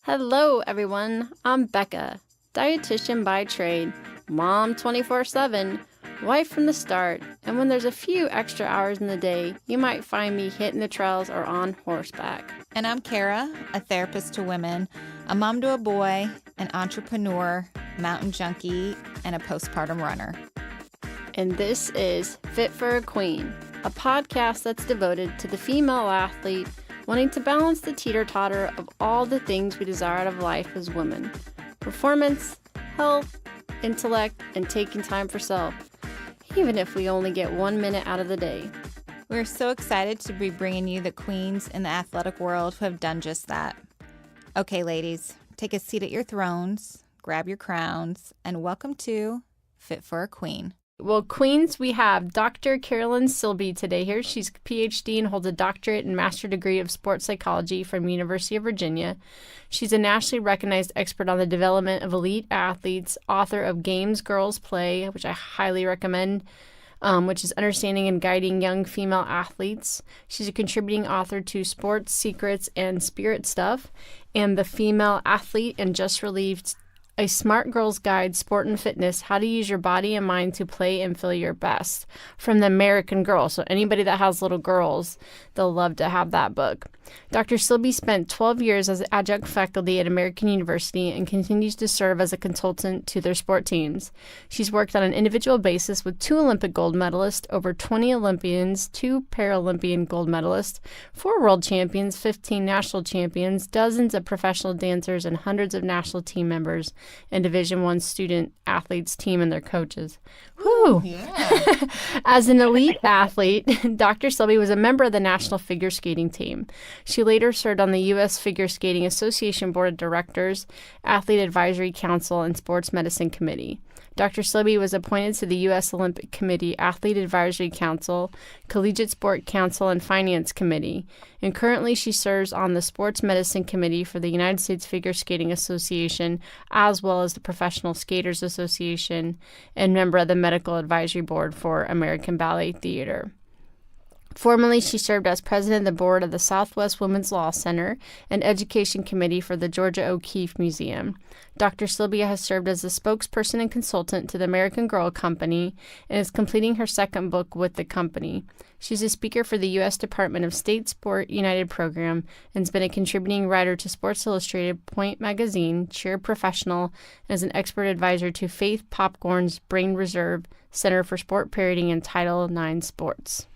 Hello, everyone. I'm Becca, dietitian by trade, mom 24/7, wife from the start, and when there's a few extra hours in the day, you might find me hitting the trails or on horseback. And I'm Kara, a therapist to women, a mom to a boy, an entrepreneur, mountain junkie, and a postpartum runner. And this is Fit for a Queen, a podcast that's devoted to the female athlete wanting to balance the teeter-totter of all the things we desire out of life as women. Performance, health, intellect, and taking time for self, even if we only get 1 minute out of the day. We're so excited to be bringing you the queens in the athletic world who have done just that. Okay, ladies, take a seat at your thrones, grab your crowns, and welcome to Fit for a Queen. Well, queens, we have Dr. Carolyn Silby today here. She's a Ph.D. and holds a doctorate and master degree of sports psychology from University of Virginia. She's a nationally recognized expert on the development of elite athletes, author of Games Girls Play, which I highly recommend, which is understanding and guiding young female athletes. She's a contributing author to Sports Secrets and Spirit Stuff, and The Female Athlete, and just released A Smart Girl's Guide, Sport and Fitness, How to Use Your Body and Mind to Play and Feel Your Best, from the American Girl. So anybody that has little girls, they'll love to have that book. Dr. Silby spent 12 years as adjunct faculty at American University and continues to serve as a consultant to their sport teams. She's worked on an individual basis with 2 Olympic gold medalists, over 20 Olympians, 2 Paralympian gold medalists, 4 world champions, 15 national champions, dozens of professional dancers, and hundreds of national team members and Division I student athletes team and their coaches. Whew! Yeah. As an elite athlete, Dr. Silby was a member of the national figure skating team. She later served on the U.S. Figure Skating Association Board of Directors, Athlete Advisory Council, and Sports Medicine Committee. Dr. Silby was appointed to the U.S. Olympic Committee, Athlete Advisory Council, Collegiate Sport Council, and Finance Committee. And currently she serves on the Sports Medicine Committee for the United States Figure Skating Association, as well as the Professional Skaters Association, and member of the Medical Advisory Board for American Ballet Theater. Formerly, she served as president of the board of the Southwest Women's Law Center and Education Committee for the Georgia O'Keeffe Museum. Dr. Silby has served as a spokesperson and consultant to the American Girl Company and is completing her second book with the company. She's a speaker for the U.S. Department of State Sport United program and has been a contributing writer to Sports Illustrated, Point Magazine, Cheer Professional, and is an expert advisor to Faith Popcorn's Brain Reserve Center for Sport Parenting and Title IX Sports.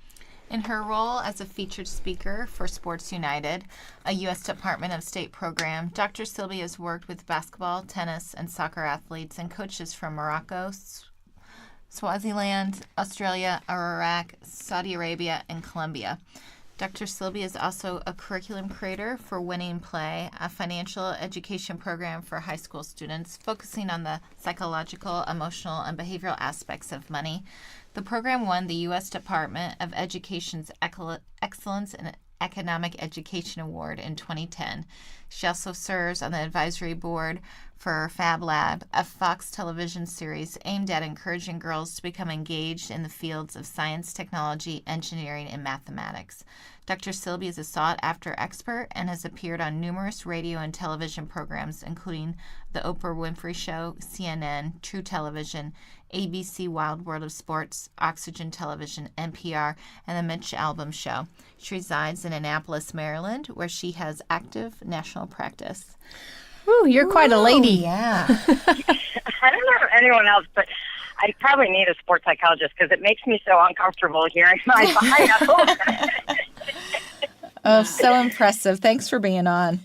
In her role as a featured speaker for Sports United, a U.S. Department of State program, Dr. Silby has worked with basketball, tennis, and soccer athletes and coaches from Morocco, Swaziland, Australia, Iraq, Saudi Arabia, and Colombia. Dr. Silby is also a curriculum creator for Winning Play, a financial education program for high school students focusing on the psychological, emotional, and behavioral aspects of money. The program won the U.S. Department of Education's Excellence in Economic Education Award in 2010. She also serves on the advisory board for Fab Lab, a Fox television series aimed at encouraging girls to become engaged in the fields of science, technology, engineering, and mathematics. Dr. Silby is a sought-after expert and has appeared on numerous radio and television programs, including The Oprah Winfrey Show, CNN, True Television, ABC Wild World of Sports, Oxygen Television, NPR, and The Mitch Albom Show. She resides in Annapolis, Maryland, where she has active national practice. Ooh, you're quite a lady. Yeah. I don't know if anyone else, but I probably need a sports psychologist because it makes me so uncomfortable hearing my bio. Oh, so impressive. Thanks for being on.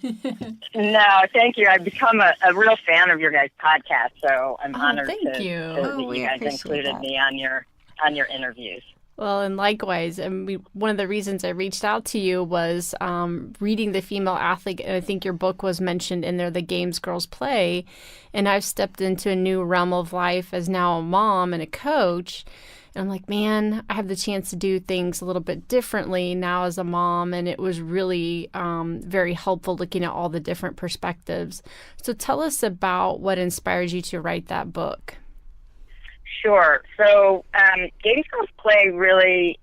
No, thank you. I've become a real fan of your guys' podcast, so I'm honored thank that you. you guys included me on your interviews. Well, and likewise, one of the reasons I reached out to you was reading The Female Athlete, and I think your book was mentioned in there, The Games Girls Play, and I've stepped into a new realm of life as now a mom and a coach, and I'm like, man, I have the chance to do things a little bit differently now as a mom, and it was really very helpful looking at all the different perspectives. So tell us about what inspired you to write that book. Sure. So Games Girls Play really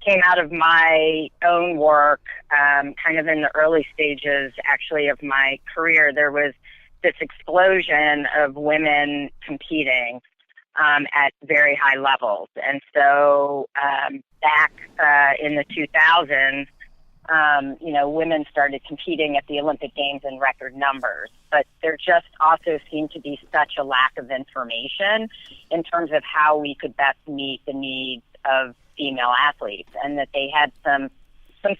came out of my own work, kind of in the early stages, actually, of my career. There was this explosion of women competing at very high levels. And so back in the 2000s, women started competing at the Olympic Games in record numbers. But there just also seemed to be such a lack of information in terms of how we could best meet the needs of female athletes, and that they had some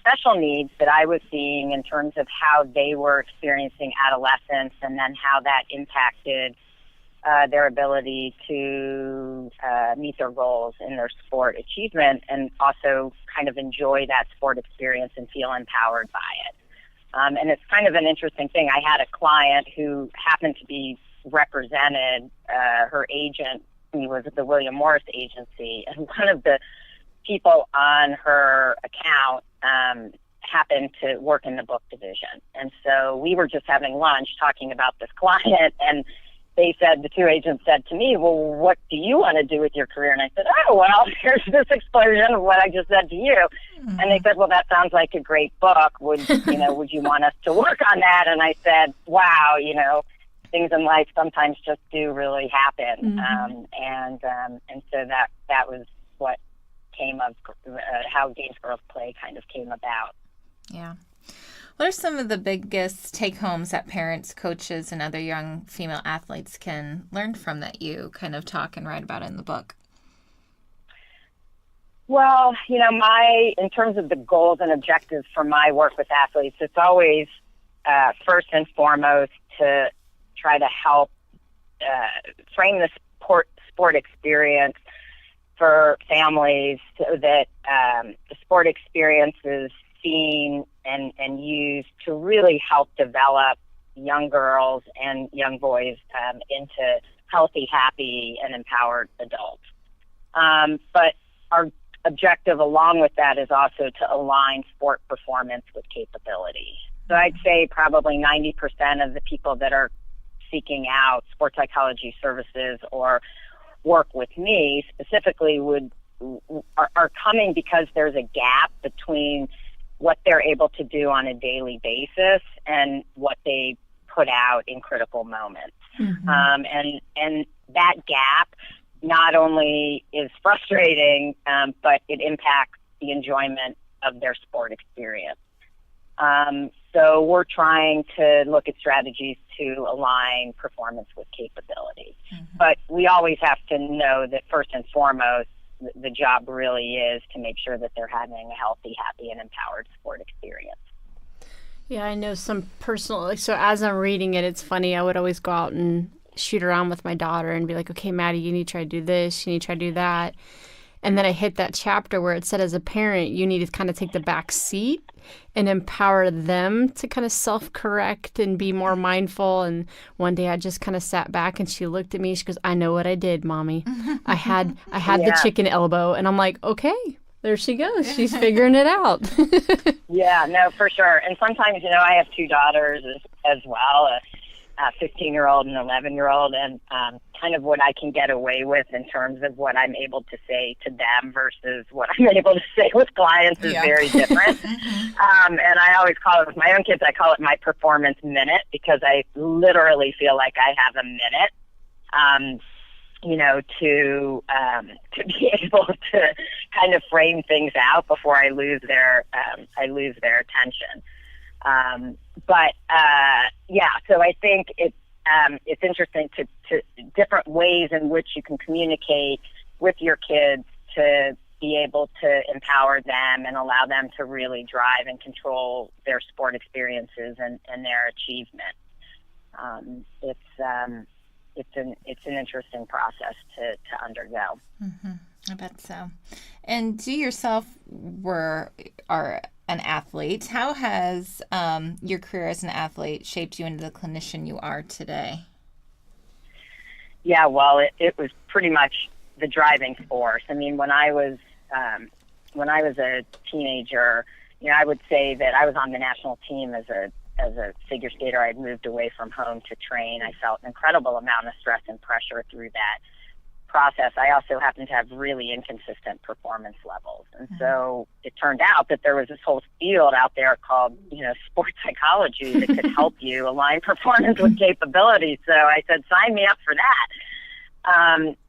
special needs that I was seeing in terms of how they were experiencing adolescence, and then how that impacted their ability to meet their goals in their sport achievement, and also kind of enjoy that sport experience and feel empowered by it. And it's kind of an interesting thing. I had a client who happened to be represented, her agent, he was at the William Morris Agency, and one of the people on her account happened to work in the book division. And so we were just having lunch talking about this client, and the two agents said to me, well, what do you want to do with your career? And I said, oh, well, here's this explosion of what I just said to you. Mm-hmm. And they said, well, that sounds like a great book. Would you want us to work on that? And I said, wow, things in life sometimes just do really happen. Mm-hmm. And so that was what came of how Games Girls Play kind of came about. Yeah. What are some of the biggest take-homes that parents, coaches, and other young female athletes can learn from that you kind of talk and write about in the book? Well, in terms of the goals and objectives for my work with athletes, it's always first and foremost to try to help frame the sport experience for families so that the sport experience is seen and used to really help develop young girls and young boys into healthy, happy, and empowered adults. But our objective along with that is also to align sport performance with capability. So I'd say probably 90% of the people that are seeking out sports psychology services or work with me specifically are coming because there's a gap between what they're able to do on a daily basis and what they put out in critical moments. Mm-hmm. And that gap not only is frustrating, but it impacts the enjoyment of their sport experience. So we're trying to look at strategies to align performance with capability. Mm-hmm. But we always have to know that first and foremost, the job really is to make sure that they're having a healthy, happy, and empowered sport experience. Yeah, I know some personal, so as I'm reading it, it's funny, I would always go out and shoot around with my daughter and be like, okay, Maddie, you need to try to do this, you need to try to do that. And then I hit that chapter where it said as a parent, you need to kind of take the back seat and empower them to kind of self-correct and be more mindful. And one day I just kind of sat back and she looked at me. She goes, I know what I did, Mommy. I had the chicken elbow. And I'm like, okay, there she goes. She's figuring it out. Yeah, no, for sure. And sometimes, I have two daughters as well, a 15-year-old and an 11-year-old, and kind of what I can get away with in terms of what I'm able to say to them versus what I'm able to say with clients is very different. And I always call it, with my own kids, I call it my performance minute, because I literally feel like I have a minute, to be able to kind of frame things out before I lose their attention. So I think it's interesting to different ways in which you can communicate with your kids to be able to empower them and allow them to really drive and control their sport experiences and their achievement. It's an interesting process to undergo. Mm-hmm. I bet so. And you yourself are an athlete. How has your career as an athlete shaped you into the clinician you are today? Yeah, well, it was pretty much the driving force. I mean, when I was a teenager, I would say that I was on the national team as a figure skater. I'd moved away from home to train. I felt an incredible amount of stress and pressure through that. process, I also happened to have really inconsistent performance levels. And so it turned out that there was this whole field out there called, sports psychology that could help you align performance with capability. So I said, sign me up for that.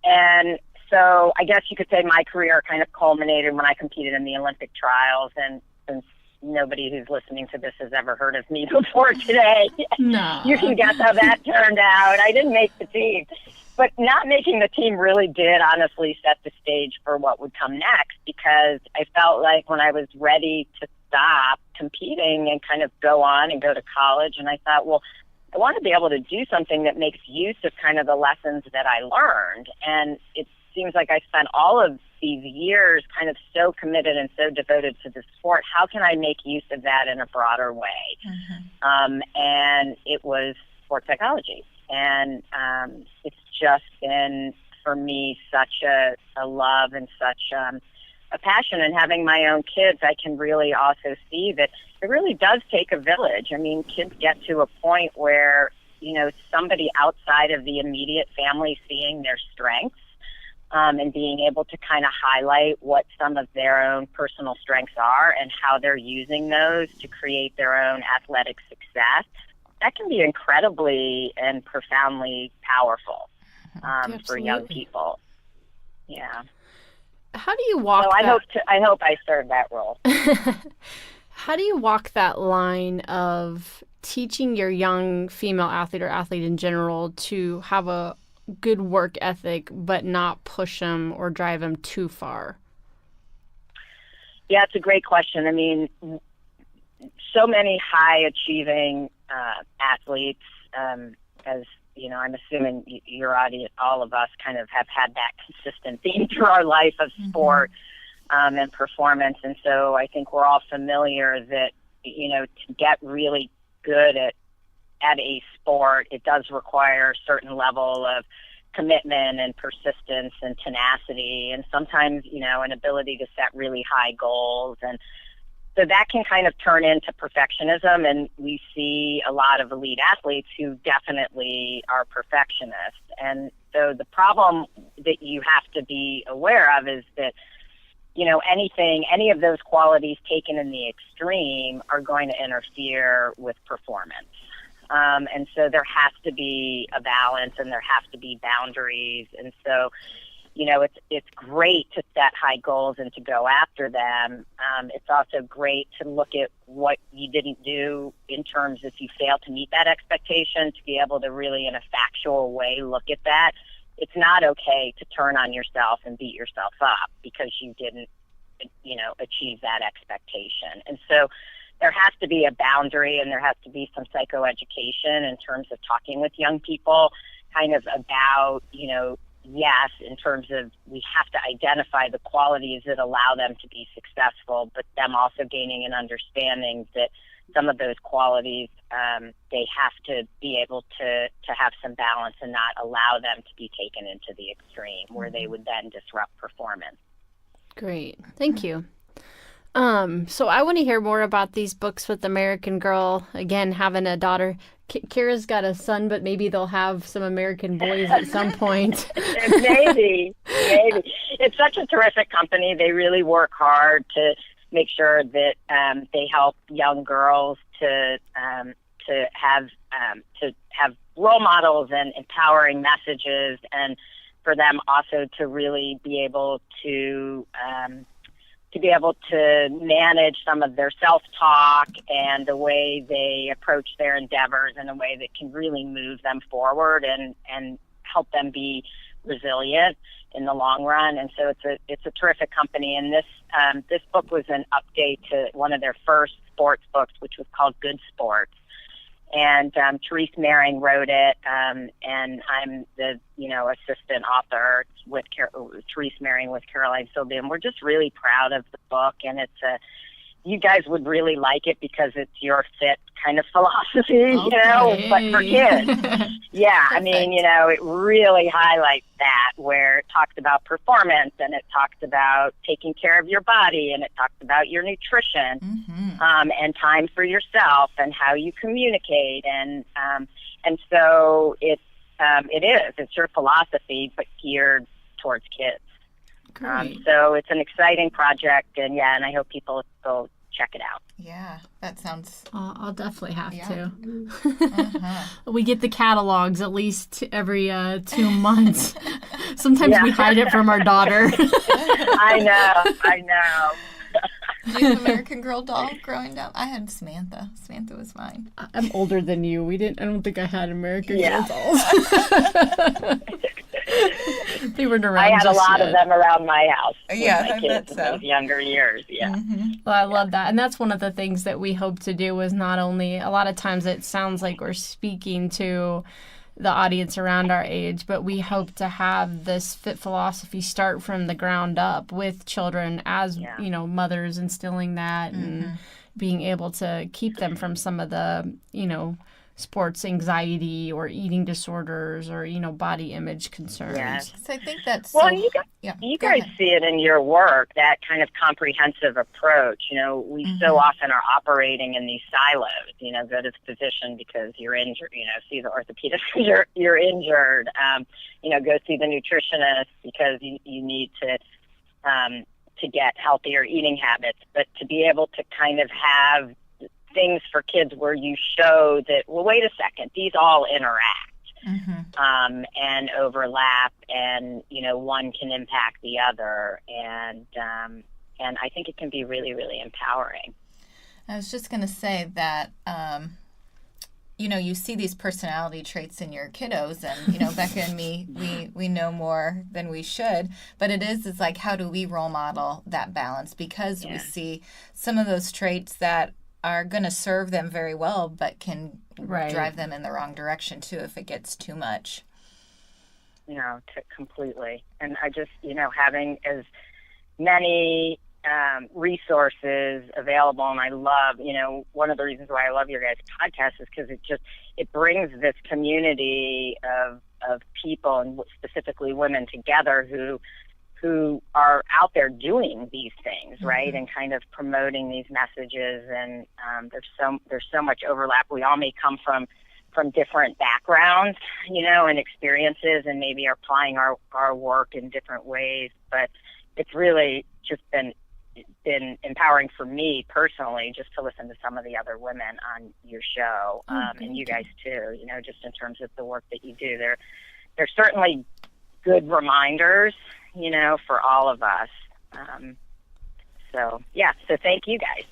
And so I guess you could say my career kind of culminated when I competed in the Olympic trials. And since nobody who's listening to this has ever heard of me before today, No. you can guess how that turned out. I didn't make the team. But not making the team really did honestly set the stage for what would come next, because I felt like when I was ready to stop competing and kind of go on and go to college, and I thought, well, I want to be able to do something that makes use of kind of the lessons that I learned. And it seems like I spent all of these years kind of so committed and so devoted to the sport. How can I make use of that in a broader way? And it was sports psychology. And it's just been, for me, such a love and such a passion. And having my own kids, I can really also see that it really does take a village. I mean, kids get to a point where, somebody outside of the immediate family seeing their strengths and being able to kind of highlight what some of their own personal strengths are and how they're using those to create their own athletic success. That can be incredibly and profoundly powerful for young people. Yeah. How do you walk so that? I hope I served that role. How do you walk that line of teaching your young female athlete or athlete in general to have a good work ethic but not push them or drive them too far? Yeah, it's a great question. I mean, so many high-achieving athletes, as I'm assuming your audience, all of us kind of have had that consistent theme through our life of sport and performance. And so I think we're all familiar that, to get really good at a sport, it does require a certain level of commitment and persistence and tenacity, and sometimes, an ability to set really high goals. And so that can kind of turn into perfectionism, and we see a lot of elite athletes who definitely are perfectionists. And so the problem that you have to be aware of is that, any of those qualities taken in the extreme are going to interfere with performance. And so there has to be a balance and there have to be boundaries. And so, it's great to set high goals and to go after them. It's also great to look at what you didn't do in terms if you failed to meet that expectation, to be able to really in a factual way look at that. It's not okay to turn on yourself and beat yourself up because you didn't, achieve that expectation. And so there has to be a boundary and there has to be some psychoeducation in terms of talking with young people kind of about, yes, in terms of we have to identify the qualities that allow them to be successful, but them also gaining an understanding that some of those qualities, they have to be able to have some balance and not allow them to be taken into the extreme where they would then disrupt performance. Great. Thank you. So I want to hear more about these books with American Girl. Again, having a daughter. Kira's got a son, but maybe they'll have some American boys at some point. Maybe. It's such a terrific company. They really work hard to make sure that they help young girls to have role models and empowering messages, and for them also to really be able to manage some of their self-talk and the way they approach their endeavors in a way that can really move them forward and help them be resilient in the long run. And so it's a terrific company. And this book was an update to one of their first sports books, which was called Good Sports. And Therese Mehring wrote it, and I'm the assistant author with Therese Mehring with Caroline Silby, and we're just really proud of the book. And you guys would really like it because it's your Phit kind of philosophy, but for kids. Yeah, I mean, it really highlights that, where it talks about performance and it talks about taking care of your body and it talks about your nutrition and time for yourself and how you communicate. And so it's your philosophy, but geared towards kids. Great. So it's an exciting project, and I hope people will check it out. Yeah, that sounds... I'll definitely have to. Uh-huh. We get the catalogs at least every 2 months. Sometimes we hide it from our daughter. I know. Did you have American Girl doll growing up? I had Samantha. Samantha was mine. I'm older than you. I don't think I had American Girl Yeah. dolls. They weren't around. I had a just lot yet. of them around my house with Yeah, my I kids bet in so. those younger years. Yeah. Mm-hmm. Well, I love that. And that's one of the things that we hope to do is not only, a lot of times it sounds like we're speaking to the audience around our age, but we hope to have this Phit philosophy start from the ground up with children as, mothers instilling that and being able to keep them from some of the, sports anxiety or eating disorders or, body image concerns. Yes. So I think that's... Well, so... you guys, yeah, you go guys ahead. see it in your work, that kind of comprehensive approach. We so often are operating in these silos, go to the physician because you're injured, see the orthopedist because you're injured, go see the nutritionist because you need to get healthier eating habits. But to be able to kind of have things for kids where you show that, well, wait a second, these all interact and overlap, and one can impact the other, and I think it can be really, really empowering. I was just going to say that you see these personality traits in your kiddos, and Becca and me, we know more than we should, but it's like, how do we role model that balance, because we see some of those traits that are going to serve them very well, but can drive them in the wrong direction too if it gets too much. Completely. And I just, having as many resources available, and I love, one of the reasons why I love your guys' podcast is because it brings this community of people, and specifically women, together who are out there doing these things, right, and kind of promoting these messages. And there's so much overlap. We all may come from different backgrounds, and experiences, and maybe are applying our work in different ways. But it's really just been empowering for me personally, just to listen to some of the other women on your show, and you guys too. Just in terms of the work that you do, they're certainly good reminders, for all of us. So thank you guys.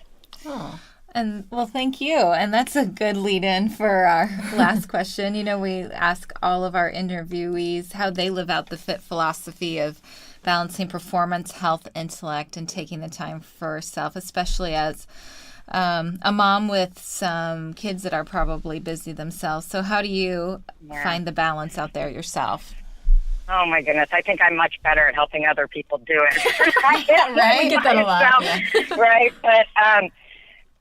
Oh. And well, thank you. And that's a good lead in for our last question. We ask all of our interviewees how they live out the Phit philosophy of balancing performance, health, intellect, and taking the time for self, especially as a mom with some kids that are probably busy themselves. So how do you find the balance out there yourself? Oh my goodness, I think I'm much better at helping other people do it. Right? We get that a lot. Right,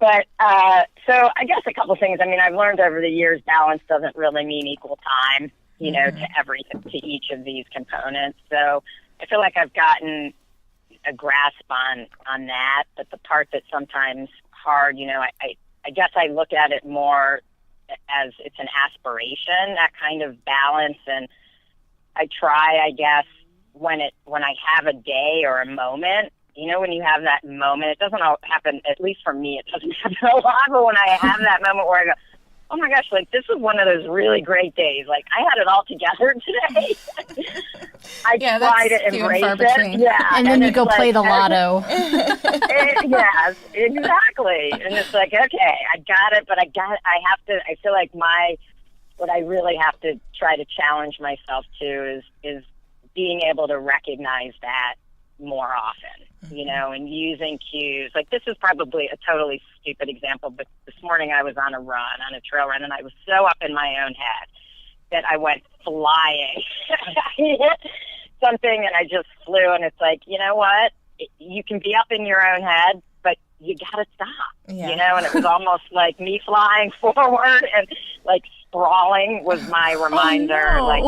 but so I guess a couple things. I mean, I've learned over the years balance doesn't really mean equal time, to each of these components. So I feel like I've gotten a grasp on that. But the part that's sometimes hard, I guess I look at it more as it's an aspiration, that kind of balance. And I try, I guess, when I have a day or a moment, when you have that moment, it doesn't all happen, at least for me, it doesn't happen a lot, but when I have that moment where I go, oh my gosh, like this is one of those really great days. Like I had it all together today. I try to embrace it. Yeah. And then you go play the lotto. Yes, exactly. And it's like, okay, I got it, but I feel like what I really have to try to challenge myself to is being able to recognize that more often, and using cues. Like this is probably a totally stupid example, but this morning I was on a trail run, and I was so up in my own head that I went flying. I hit something and I just flew, and it's like, you know what? You can be up in your own head, but you gotta stop, and it was almost like me flying forward and like sprawling was my reminder. Oh, no. Like,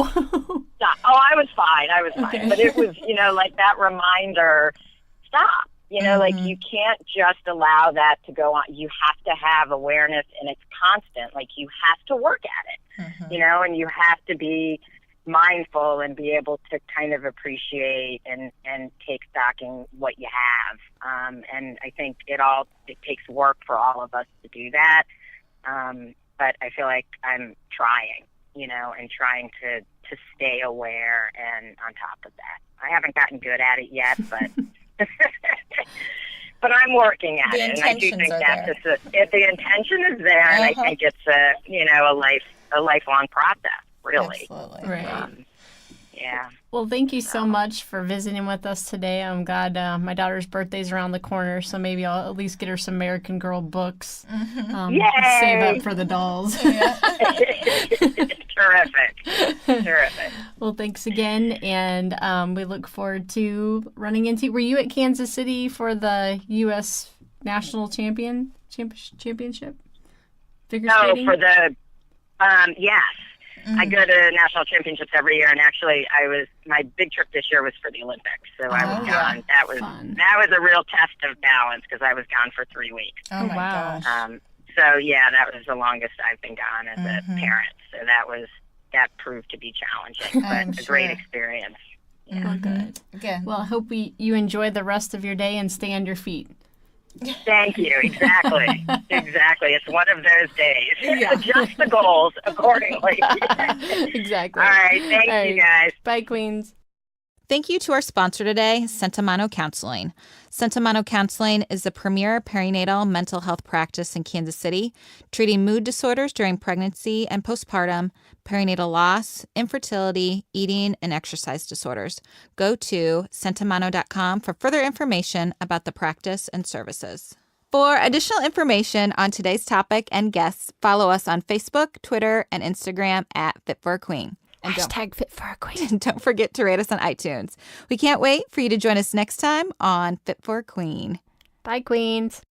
stop. Oh, I was fine. Okay. But it was, like that reminder, stop, like you can't just allow that to go on. You have to have awareness, and it's constant. Like you have to work at it, and you have to be mindful and be able to kind of appreciate and take stock in what you have. And I think it takes work for all of us to do that. But I feel like I'm trying, and trying to stay aware and on top of that. I haven't gotten good at it yet, but but I'm working at it. And I do think that if the intention is there, and I think it's a lifelong process, really. Absolutely. Right. Yeah. Well, thank you so much for visiting with us today. I'm glad my daughter's birthday's around the corner, so maybe I'll at least get her some American Girl books. Save up for the dolls. Terrific. Well, thanks again, and we look forward to running into. Were you at Kansas City for the U.S. National Championship? Figure skating? For the yes. I go to national championships every year, and actually, my big trip this year was for the Olympics, so I was gone. That was fun. That was a real test of balance because I was gone for 3 weeks. Oh my gosh! So yeah, that was the longest I've been gone as a parent. So that proved to be challenging, but a great experience. Yeah. Well, good. Good. Well, I hope you enjoy the rest of your day and stay on your feet. Thank you. Exactly. It's one of those days. Adjust the goals accordingly. Exactly. All right. Thank you, guys. Bye, Queens. Thank you to our sponsor today, Sentimano Counseling. Sentimano Counseling is the premier perinatal mental health practice in Kansas City, treating mood disorders during pregnancy and postpartum, perinatal loss, infertility, eating, and exercise disorders. Go to sentimano.com for further information about the practice and services. For additional information on today's topic and guests, follow us on Facebook, Twitter, and Instagram at Fit for a Queen. And # Fit for a Queen. And don't forget to rate us on iTunes. We can't wait for you to join us next time on Fit for a Queen. Bye, Queens.